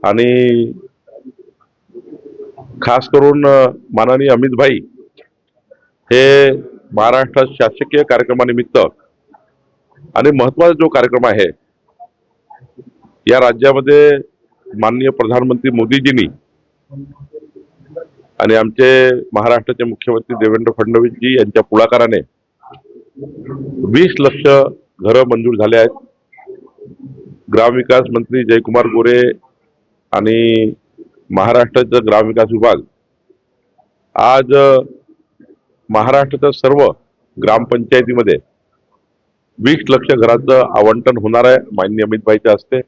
आणि खास करून माननीय अमित भाई हे महाराष्ट्रात शासकीय कार्यक्रमानिमित्त आणि महत्वाचा जो कार्यक्रम आहे या राज्यामध्ये माननीय प्रधानमंत्री मोदीजींनी आणि आमचे महाराष्ट्राचे मुख्यमंत्री देवेंद्र फडणवीसजी यांच्या पुढाकाराने 20 लाख घरं मंजूर झाले आहेत। ग्रामविकास मंत्री जयकुमार गोरे आणि महाराष्ट्राचा ग्रामविकास विभाग आज महाराष्ट्राच्या सर्व ग्रामपंचायतीमध्ये 20 लाख घराचं आवंटन होणार आहे माननीय अमित भाईच्या हस्ते।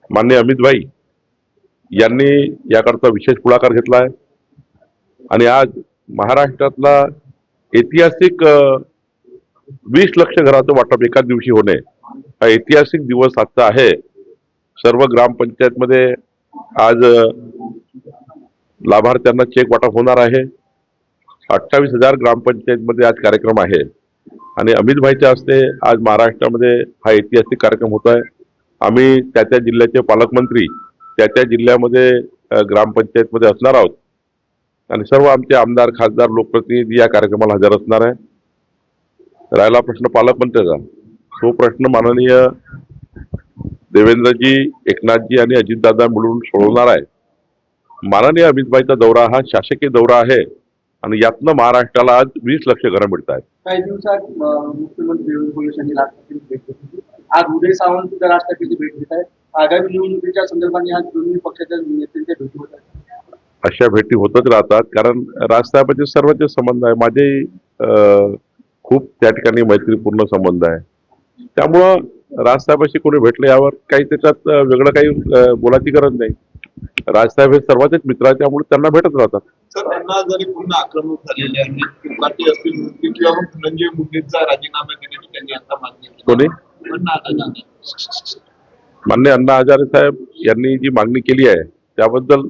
माननीय अमित भाई यांनी याकरता विशेष पुढाकार घेतला आहे आणि आज महाराष्ट्रातला ऐतिहासिक 20 लाख घराचं वाटप एकाच दिवशी होणे हा ऐतिहासिक दिवस आजचा आहे। सर्व ग्रामपंचायतमध्ये आज लाभार्थ्यांना चेक वाटप होणार आहे। 28,000 ग्रामपंचायतमध्ये आज कार्यक्रम आहे आणि अमित भाईच्या हस्ते आज महाराष्ट्रामध्ये हा ऐतिहासिक कार्यक्रम होत आहे। आम्ही त्या जिल्ह्याचे पालकमंत्री त्या जिल्ह्यामध्ये ग्रामपंचायतमध्ये असणार आहोत आणि सर्व आमचे आमदार खासदार लोकप्रतिनिधी या कार्यक्रमाला हजर असणार आहे। राहिला प्रश्न पालकमंत्र्याचा, तो प्रश्न माननीय देवेंद्रजी, एकनाथजी आणि अजितदादा मिळून सोडवणार आहे। माननीय अमितभाईचा दौरा हा शासकीय दौरा आहे आणि यातनं महाराष्ट्राला आज 20 लाख घरं मिळत आहेत। काही दिवसात मुख्यमंत्री देवेंद्र फडणवीस यांनी राष्ट्रपती भेट घेतली। आज उदय सामंत सुद्धा राष्ट्रपतीची भेट घेत आहेत। आगामी निवडणुकीच्या संदर्भाने आज दोन्ही पक्षाच्या नेत्यांच्या भेटी होत आहेत। अशा भेटी होतच राहतात कारण राजसाहेबांचे सर्वचे संबंध आहे, माझे खूप त्या ठिकाणी मैत्रीपूर्ण संबंध आहे। त्यामुळं राजसाहेबांशी कोणी भेटले यावर काही त्याच्यात वेगळं काही बोलायची गरज नाही। राजसाहेब हे सर्वांचेच मित्र आहेत, त्यामुळे त्यांना भेटत राहतात। सर, त्यांना जरी पुन्हा आक्रमक झालेले आहेत, कोकाटे असतील मुंडे किंवा मग धनंजय मुंडेंचा राजीनामा देण्याची त्यांनी आता मागणी केली। कोणी? माननीय अण्णा हजारे साहेब यांनी जी मागणी केली आहे त्याबद्दल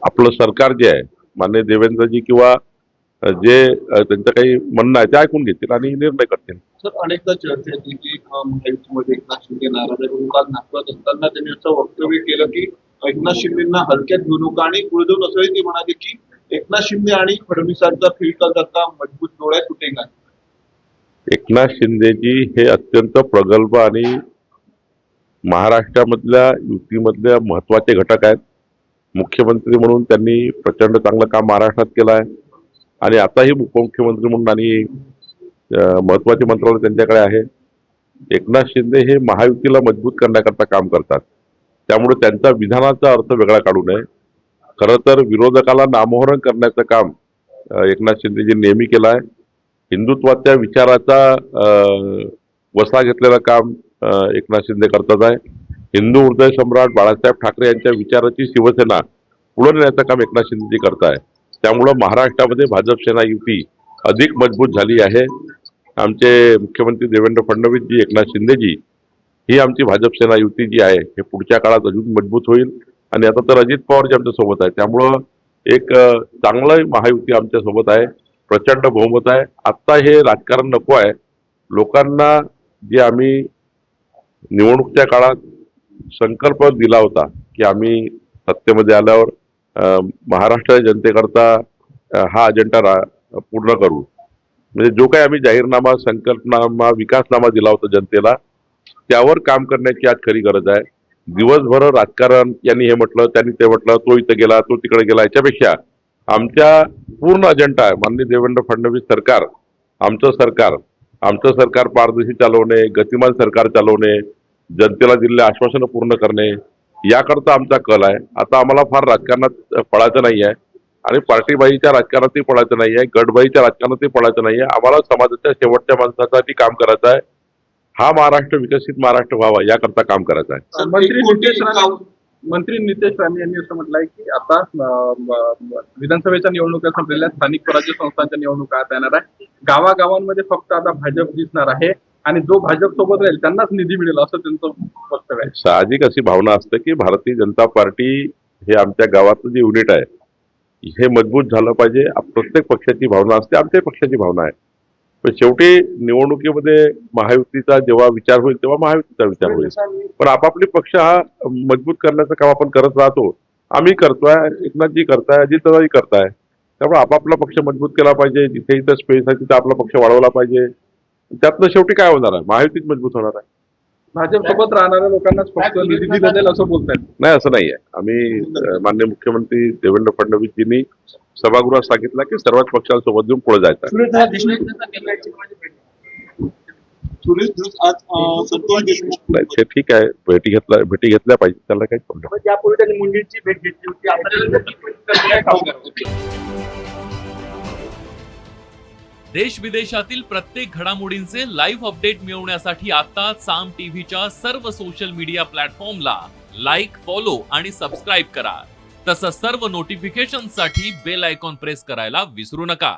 आपलं सरकार जे आहे माननीय देवेंद्रजी किंवा जे त्यांचं काही म्हणणं आहे ते ऐकून घेतील आणि निर्णय करतील। सर, अनेकदा चर्चा येते की महायुतीमध्ये एकनाथ शिंदे नाराज आहे। काल नागपुरात असताना त्यांनी असं वक्तव्य केलं की एकनाथ शिंदेना हलक्यात घेऊ नका आणि पुढे जाऊन असंही ते म्हणाले की एकनाथ शिंदे आणि फडणवीसांचा फिरका जाता मजबूत डोळ्या तुटेगा। एकनाथ शिंदेजी हे अत्यंत प्रगल्भ आणि महाराष्ट्रामधल्या युतीमधल्या महत्वाचे घटक आहेत। मुख्यमंत्री म्हणून त्यांनी प्रचंड चांगलं काम महाराष्ट्रात केलं आहे आणि आताही उपमुख्यमंत्री म्हणून आणि महत्वाचे मंत्रालय त्यांच्याकडे आहे। एकनाथ शिंदे हे महायुतीला मजबूत करण्याकरता काम करतात, त्यामुळे त्यांचा विधानाचा अर्थ वेगळा काढू नये। खरं तर विरोधकाला नामोहरण करण्याचं काम एकनाथ शिंदेजी नेहमी केलं आहे। हिंदुत्वाच्या विचाराचा वसा घेतलेलं काम एकनाथ शिंदे करतात आहे। हिंदू हृदय सम्राट बाळासाहेब ठाकरे यांच्या विचाराची शिवसेना पुढे नेण्याचं काम एकनाथ शिंदेजी करत आहे। त्यामुळं महाराष्ट्रामध्ये भाजप सेना युती अधिक मजबूत झाली आहे। आमचे मुख्यमंत्री देवेंद्र फडणवीसजी, एकनाथ शिंदेजी ही आमची भाजप सेना युती जी आहे हे पुढच्या काळात अजून मजबूत होईल आणि आता तर अजित पवार जे आमच्या सोबत आहे त्यामुळं एक चांगलं महायुती आमच्या सोबत आहे, प्रचंड बहुमत आहे। आता हे राजकारण नको आहे। लोकांना जे आम्ही निवडणुकीच्या काळात संकल्प दिला होता की आम्ही सत्तेमध्ये आल्यावर महाराष्ट्राच्या जनतेकरता हा अजेंडा पूर्ण करू, म्हणजे जो काही आम्ही जाहीरनामा, संकल्पनामा, विकासनामा दिला होता जनतेला त्यावर काम करण्याची आज खरी गरज आहे। दिवसभर राजकारण यांनी हे म्हटलं त्यांनी ते म्हटलं, तो इथं गेला तो तिकडे गेला, याच्यापेक्षा आमच्या पूर्ण अजेंडा आहे माननीय देवेंद्र फडणवीस सरकार, आमचं सरकार पारदर्शी चालवणे, गतिमान सरकार चालवणे, जनतेला दिलेले आश्वासनं पूर्ण करणे याकरता आमचा कल आहे। आता आम्हाला फार राजकारणात पळायचं नाही आहे आणि पार्टीबाईच्या राजकारणातही पळायचं नाही आहे, गटबाईच्या राजकारणातही पळायचं नाही आहे। आम्हाला समाजाच्या शेवटच्या माणसासाठी काम करायचं आहे। हा महाराष्ट्र विकसित महाराष्ट्र व्हावा याकरता काम करायचं आहे। मंत्री नितेश राणे यांनी असं म्हटलंय की आता विधानसभेच्या निवडणुका संपलेल्या, स्थानिक स्वराज्य संस्थांच्या निवडणुका आता येणार आहे। गावागावांमध्ये फक्त आता भाजप दिसणार आहे आणि जो भाजप सोबत राहील त्यांनाच निधी मिळेल असं त्यांचं वक्तव्य आहे। साहजिक अशी भावना असते की भारतीय जनता पार्टी हे आमच्या गावातलं जे युनिट आहे हे मजबूत झालं पाहिजे। प्रत्येक पक्षाची भावना असते, आमच्या पक्षाची भावना आहे। पण शेवटी निवडणुकीमध्ये महायुतीचा जेव्हा विचार होईल तेव्हा महायुतीचा विचार होईल. पण आपापले पक्ष हा मजबूत करण्याचं काम आपण करत राहतो. आम्ही करतोय, एकनाथजी करताय, अजितदादाही करताय. त्यामुळे आपापला पक्ष मजबूत केला पाहिजे. जिथे इथं स्पेस आहे तिथे आपला पक्ष वाढवला पाहिजे. त्यातनं शेवटी काय होणार आहे, महायुतीच मजबूत होणार आहे. भाजप सोबत राहणाऱ्या लोकांनाच फक्त निधी दिला जाईल असं बोलतायत. नाही, असं नाहीये. आम्ही माननीय मुख्यमंत्री देवेंद्र फडणवीसजींनी सभागृहात सांगितलं की सर्वच पक्षांसोबत घेऊन पुढे जायचं आहे. सुरेश देशमुख केंद्राची माझी भेट. सुरेश धस आज संतोष देशमुख नाही, ते ठीक आहे, भेटी घेतल्या पाहिजे, त्याला काही प्रॉब्लेम. पण यापूर्वी त्यांनी मुंडेंची भेट घेतली होती. देश विदेशातील प्रत्येक घडामोडींचे लाईव्ह अपडेट मिळवण्यासाठी आता साम टीव्हीच्या सर्व सोशल मीडिया प्लॅटफॉर्मला लाईक, फॉलो आणि सबस्क्राईब करा. तसंच सर्व नोटिफिकेशनसाठी बेल आयकॉन प्रेस करायला विसरू नका.